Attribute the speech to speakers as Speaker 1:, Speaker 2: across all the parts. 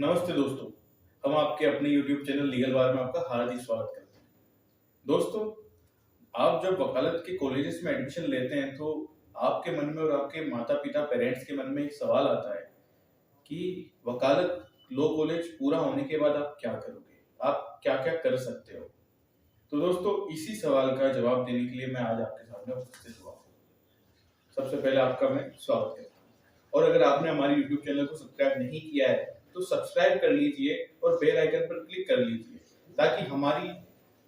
Speaker 1: नमस्ते दोस्तों। हम आपके अपने YouTube चैनल लीगल बार में आपका हार्दिक स्वागत करते हैं। दोस्तों, आप जब वकालत के कॉलेजेस में एडमिशन लेते हैं तो आपके मन में और आपके माता-पिता पेरेंट्स के मन में एक सवाल आता है कि वकालत लॉ कॉलेज पूरा होने के बाद आप क्या करोगे? आप क्या-क्या कर सकते हो? तो दोस्तों, इसी सवाल का जवाब देने के लिए मैं आज आपके सामने उपस्थित हुआ हूँ। सबसे पहले आपका मैं स्वागत करता हूँ और अगर आपने हमारे YouTube चैनल को सब्सक्राइब नहीं किया है तो सब्सक्राइब कर लीजिए और बेल आइकन पर क्लिक कर लीजिए ताकि हमारी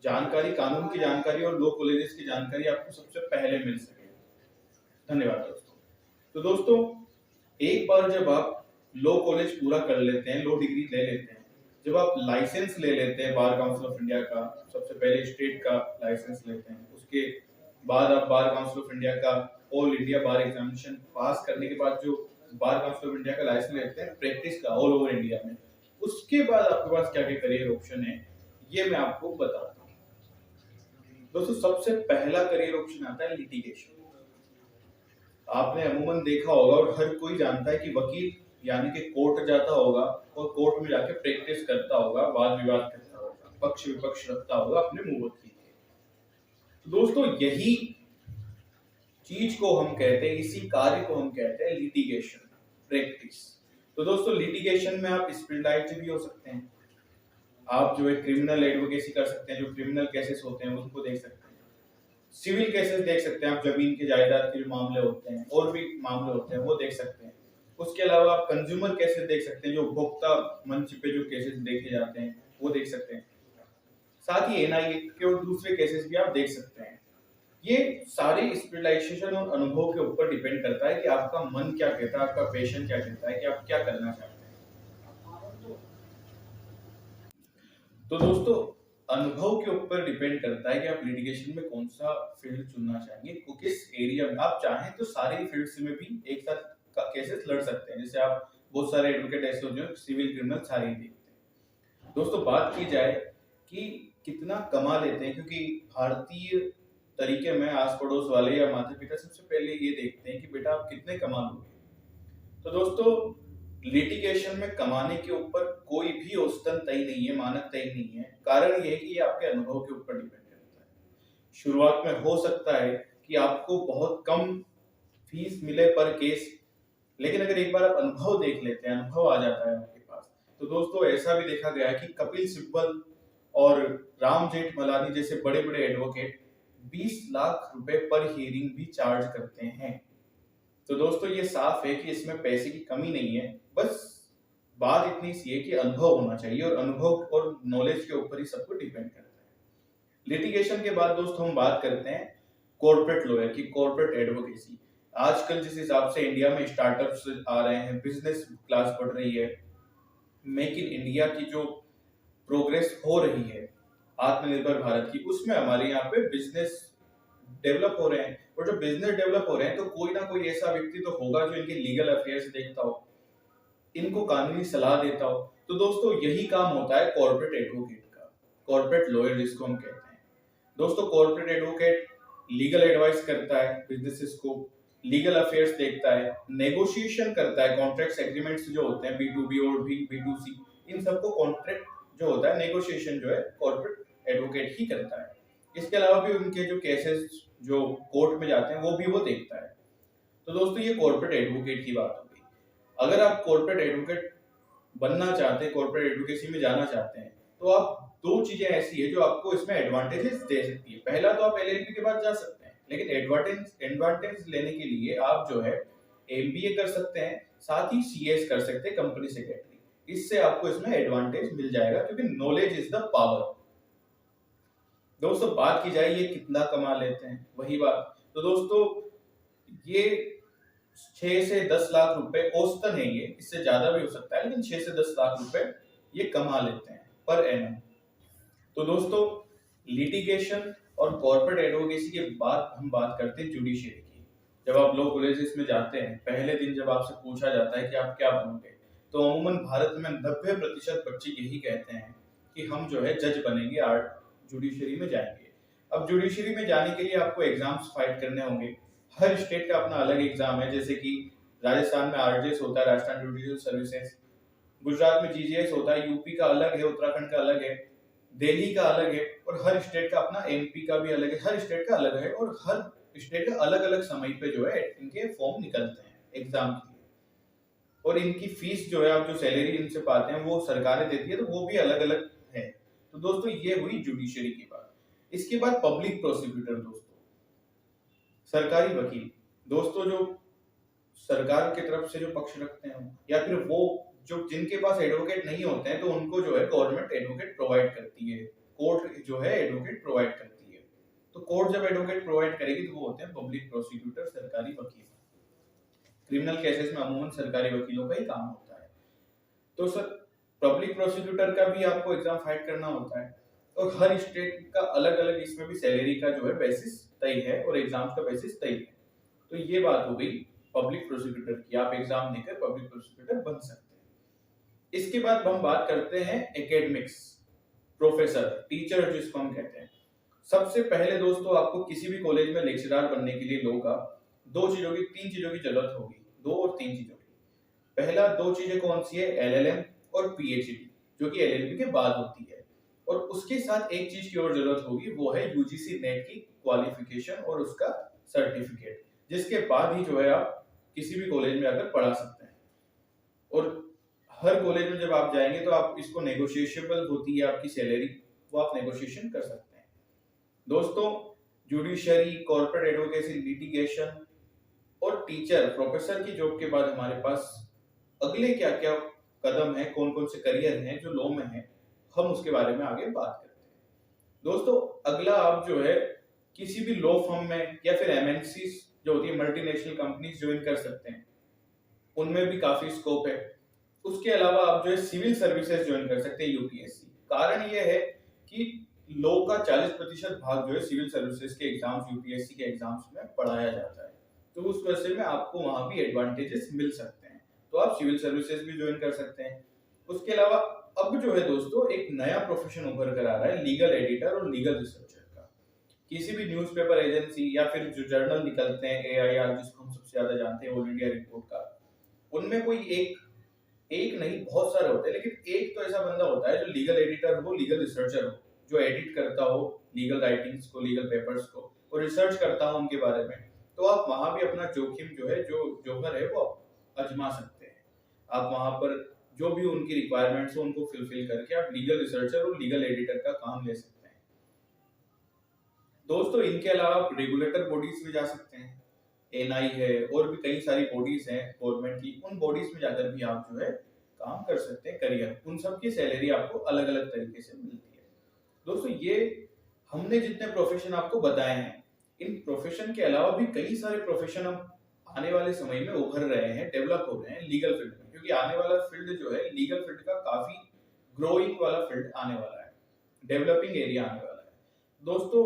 Speaker 1: जानकारी, कानून की जानकारी और लॉ कॉलेजेस की जानकारी आपको सबसे पहले मिल सके। धन्यवाद दोस्तों। तो दोस्तों, एक बार जब आप लॉ कॉलेज पूरा कर लेते हैं, लॉ डिग्री ले लेते हैं, जब आप लाइसेंस ले लेते हैं बार काउंसिल ऑफ इंडिया का, सबसे पहले स्टेट का लाइसेंस लेते हैं, उसके बाद आप बार काउंसिल ऑफ इंडिया का ऑल इंडिया बार एग्जामिनेशन पास करने के बाद जो बार काउंसिल ऑफ इंडिया का लाइसेंस लेते हैं प्रैक्टिस का ऑल ओवर इंडिया में, उसके बाद आपके पास क्या क्या करियर ऑप्शन है ये मैं आपको बताता हूँ। दोस्तों, सबसे पहला करियर ऑप्शन आता है लिटिगेशन। आपने अमूमन देखा होगा और हर कोई जानता है कि वकील यानी कि कोर्ट जाता होगा और कोर्ट में जाके प्रैक्टिस करता होगा, वाद विवाद करता होगा, पक्ष विपक्ष रखता होगा अपने मुंह वकील के। तो दोस्तों, यही चीज को हम कहते हैं, इसी कार्य को हम कहते हैं लिटिगेशन, प्रैक्टिस। तो दोस्तों, लिटिगेशन में आप स्पेशलाइज्ड भी हो सकते हैं। आप जो है क्रिमिनल एडवोकेसी कर सकते हैं, जो क्रिमिनल केसेस होते हैं उनको देख सकते हैं। सिविल केसेस देख सकते हैं, आप जमीन के जायदाद के जो मामले होते हैं और भी मामले होते हैं वो देख सकते हैं। उसके अलावा आप कंज्यूमर केसेस देख सकते हैं, जो उपभोक्ता मंच पे जो केसेस देखे जाते हैं वो देख सकते हैं। साथ ही एनआईए के और दूसरे केसेस भी आप देख सकते हैं। ये सारे स्पेशलाइजेशन और अनुभव के ऊपर डिपेंड करता है कि आपका मन क्या कहता है, आपका पैशन क्या कहता है कि आप क्या करना चाहते हैं। तो दोस्तों, अनुभव के ऊपर डिपेंड करता है कि आप लिटिगेशन में कौन सा फील्ड चुनना चाहेंगे, किस एरिया में। आप चाहें तो सारे फील्ड्स में भी एक साथ केसेस लड़ सकते हैं। जैसे आप बहुत सारे एडवोकेट ऐसे होते हैं सिविल क्रिमिनल सारे ही देखते हैं। दोस्तों, बात की जाए कि कितना कमा लेते हैं, क्योंकि भारतीय तरीके में आस पड़ोस वाले या माता पिता सबसे पहले ये देखते हैं कि बेटा आप कितने कमा लोगे। तो दोस्तों, लिटिगेशन में कमाने के ऊपर कोई भी औसतन तय नहीं है, मानक तय नहीं है। कारण ये है कि ये आपके अनुभव के ऊपर डिपेंड करता है। शुरुआत में हो सकता है कि आपको बहुत कम फीस मिले पर केस, लेकिन अगर एक बार आप अनुभव देख लेते हैं, अनुभव आ जाता है आपके पास, तो दोस्तों ऐसा भी देखा गया है कि कपिल सिब्बल और राम जेठमलानी जैसे बड़े बड़े एडवोकेट 20 लाख रुपए पर हियरिंग भी चार्ज करते हैं। तो दोस्तों, ये साफ है कि इसमें पैसे की कमी नहीं है, बस बात इतनी सी है कि अनुभव होना चाहिए और अनुभव और नॉलेज के ऊपर ही सब कुछ डिपेंड करता है। लिटिगेशन के बाद दोस्तों हम बात करते हैं कॉर्पोरेट लॉयर की, कॉर्पोरेट एडवोकेसी। आजकल जिस हिसाब से इंडिया में स्टार्टअप्स आ रहे हैं, बिजनेस क्लास बढ़ रही है, मेक इन इंडिया की जो प्रोग्रेस हो रही है, आत्मनिर्भर भारत की, उसमें हमारे यहाँ पे बिजनेस डेवलप हो रहे हैं। और जो बिजनेस डेवलप हो रहे हैं तो कोई ना कोई ऐसा व्यक्ति तो होगा जो इनके लीगल अफेयर्स देखता हो, इनको कानूनी सलाह देता हो। तो दोस्तों, यही काम होता है कॉर्पोरेट एडवोकेट का, कॉर्पोरेट लॉयर जिसको हम कहते हैं। दोस्तों, कॉर्पोरेट एडवोकेट लीगल एडवाइस करता है बिजनेसेस को, लीगल अफेयर्स देखता है, नेगोशिएशन करता है, कॉन्ट्रैक्ट्स एग्रीमेंट्स जो होते हैं B2B और भी B2C, इन सबको कॉन्ट्रैक्ट जो होता है, नेगोशिएशन जो है कॉर्पोरेट एडवोकेट ही करता है। इसके अलावा भी उनके जो केसेस जो कोर्ट में जाते हैं वो भी वो देखता है। तो दोस्तों, ये कॉर्पोरेट एडवोकेट की बात हो गई। अगर आप कॉर्पोरेट एडवोकेट बनना चाहते हैं, कॉर्पोरेट एडवोकेसी में जाना चाहते हैं, तो आप दो चीजें ऐसी है जो आपको इसमें एडवांटेजेस दे सकती है। पहला तो आप LLB के बाद जा सकते हैं, लेकिन एडवांटेज लेने के लिए आप जो है MBA कर सकते हैं, साथ ही CS कर सकते हैं, कंपनी सेक्रेटरी। इससे आपको इसमें एडवांटेज मिल जाएगा, क्योंकि नॉलेज इज द पावर। दोस्तों, बात की जाए ये कितना कमा लेते हैं, वही बात। तो दोस्तों, ये 6 से 10 लाख रुपए औसतन है, ये इससे ज्यादा भी हो सकता है, लेकिन 6 से 10 लाख रुपए ये कमा लेते हैं पर एनम। तो दोस्तों, लिटिगेशन और कॉर्पोरेट एडवोकेसी के बाद हम बात करते हैं जुडिशियरी की। जब आप लॉ कॉलेजेस में जाते हैं, पहले दिन जब आपसे पूछा जाता है कि आप क्या बनोगे, तो अमूमन भारत में 90% बच्चे यही कहते हैं कि हम जो है जज बनेंगे, जुडिशरी में जाएंगे। अब जुडिशरी में जाने के लिए आपको एग्जाम्स फाइट करने होंगे। हर स्टेट का अपना अलग एग्जाम है, जैसे कि राजस्थान में RJS होता है, राजस्थान जुडिशियल सर्विसेज, गुजरात में जीजीएस होता है, यूपी का अलग है, उत्तराखंड का अलग है, दिल्ली का अलग है, और हर स्टेट का अपना, एमपी का भी अलग है, हर स्टेट का अलग है, और हर स्टेट का अलग अलग समय पे जो है इनके फॉर्म निकलते हैं एग्जाम के लिए। और इनकी फीस जो है, आप जो सैलरी इनसे पाते हैं वो सरकारें देती है, तो वो भी अलग अलग है। तो दोस्तों ये हुई जुडिशरी की बात। इसके बाद पब्लिक प्रोसिक्यूटर दोस्तों, सरकारी वकील दोस्तों, जो सरकार की तरफ से जो पक्ष रखते हैं, या फिर वो जो जिनके पास एडवोकेट नहीं होते हैं, तो उनको जो है गवर्नमेंट एडवोकेट प्रोवाइड करती है, कोर्ट जो है एडवोकेट प्रोवाइड करती है। तो कोर्ट जब एडवोकेट प्रोवाइड करेगी तो वो होते हैं पब्लिक प्रोसिक्यूटर, सरकारी वकील। क्रिमिनल केसेस में अमूमन सरकारी वकीलों का ही काम होता है। तो सर पब्लिक प्रोसिक्यूटर का भी आपको एग्जाम फाइट करना होता है, और हर स्टेट का अलग अलग इसमें भी सैलरी का जो है बेसिस तय है, और एग्जाम का बेसिस तय है। तो ये बात हो गई पब्लिक प्रोसिक्यूटर की, आप एग्जाम देकर पब्लिक प्रोसिक्यूटर बन सकते हैं। इसके बाद हम बात करते हैं एकेडमिक्स, प्रोफेसर, टीचर जिसको हम कहते हैं। सबसे पहले दोस्तों आपको किसी भी कॉलेज में लेक्चरर बनने के लिए लोगों का तीन चीजों की जरूरत होगी, 2 और 3 चीजों की। पहला 2 चीजें कौन सी है, एलएलएम और पीएचडी, जो कि एलएलबी के बाद होती है। और उसके साथ एक चीज की और जरूरत होगी, वो है यूजीसी नेट की क्वालिफिकेशन और उसका सर्टिफिकेट, जिसके बाद ही जो है आप किसी भी कॉलेज में आकर पढ़ा सकते हैं। और हर कॉलेज में जब आप जाएंगे तो आप इसको नेगोशिएबल होती है आपकी सैलरी, वो आप नेगोशिएशन कर सकते हैं। दोस्तों जुडिशरी, कॉर्पोरेट एडवोकेसी, लिटिगेशन और टीचर, प्रोफेसर की जॉब के बाद हमारे पास अगले क्या क्या कदम है, कौन कौन से करियर हैं जो लॉ में है, हम उसके बारे में आगे बात करते हैं। दोस्तों अगला आप जो है किसी भी लॉ फर्म में या फिर एमएनसी जो होती है, मल्टीनेशनल कंपनीज ज्वाइन कर सकते हैं, उनमें भी काफी स्कोप है। उसके अलावा आप जो है सिविल सर्विसेज ज्वाइन कर सकते हैं, यूपीएससी। कारण ये है कि लॉ का 40% भाग जो है सिविल सर्विसेज के एग्जाम्स, यूपीएससी के एग्जाम्स में पढ़ाया जाता है, तो उस वजह में आपको वहां भी एडवांटेजेस मिल सकते हैं, तो आप सिविल सर्विसेज भी ज्वाइन कर सकते हैं। उसके अलावा अब जो है दोस्तों एक नया प्रोफेशन उभर कर आ रहा है, लीगल एडिटर और लीगल रिसर्चर का। किसी भी न्यूज़पेपर एजेंसी या फिर जो जर्नल निकलते हैं, एआईआर जिसको हम सबसे ज्यादा जानते हैं, ऑल इंडिया रिपोर्ट का, उनमें कोई एक नहीं बहुत सारे होते हैं, लेकिन एक तो ऐसा बंदा होता है जो लीगल एडिटर हो, लीगल रिसर्चर हो, जो एडिट करता हो लीगल राइटिंग्स को, लीगल पेपर्स को, और रिसर्च करता हो उनके बारे में। तो आप वहां भी अपना जोखिम जो है, जो जोहर है, वो आजमा सकते हैं। आप वहां पर जो भी उनकी रिक्वायरमेंट्स हो उनको फुलफिल करके आप लीगल रिसर्चर और लीगल एडिटर का काम ले सकते हैं। दोस्तों इनके अलावा आप रेगुलेटर बॉडीज में जा सकते हैं, एनआई है, और भी कई सारी बॉडीज हैं गवर्नमेंट की, उन बॉडीज में जाकर भी आप जो है काम कर सकते हैं, करियर, उन सब की सैलरी आपको अलग अलग तरीके से मिलती है। दोस्तों ये हमने जितने प्रोफेशन आपको बताए हैं, इन प्रोफेशन के अलावा भी कई सारे प्रोफेशन अब आने वाले समय में उभर रहे हैं, डेवलप हो रहे हैं लीगल फील्ड में, क्योंकि आने वाला फील्ड जो है लीगल फील्ड का काफी ग्रोइंग वाला फील्ड आने वाला है, डेवलपिंग एरिया आने वाला है। दोस्तों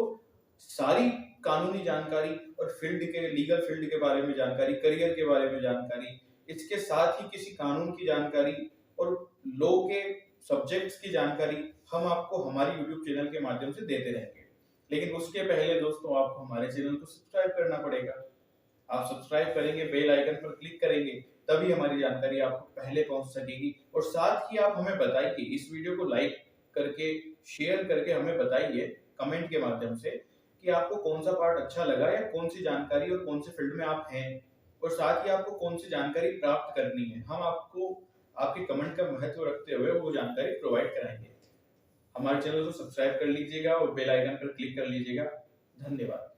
Speaker 1: सारी कानूनी जानकारी और फील्ड के, लीगल फील्ड के बारे में जानकारी, करियर के बारे में जानकारी, इसके साथ ही किसी कानून की जानकारी और लॉ के सब्जेक्ट्स की जानकारी हम आपको हमारी यूट्यूब चैनल के माध्यम से देते रहेंगे। लेकिन उसके पहले दोस्तों आपको हमारे चैनल को सब्सक्राइब करना पड़ेगा। आप सब्सक्राइब करेंगे, बेल आइकन पर क्लिक करेंगे, तभी हमारी जानकारी आपको पहले पहुंच सकेगी। और साथ ही आप हमें बताइए, इस वीडियो को लाइक करके, शेयर करके हमें बताइए कमेंट के माध्यम से कि आपको कौन सा पार्ट अच्छा लगा, या कौन सी जानकारी और कौन से फील्ड में आप हैं, और साथ ही आपको कौन सी जानकारी प्राप्त करनी है। हम आपको आपके कमेंट का महत्व रखते हुए वो जानकारी प्रोवाइड कराएंगे। हमारे चैनल को सब्सक्राइब कर लीजिएगा और बेल आइकन पर क्लिक कर लीजिएगा। धन्यवाद।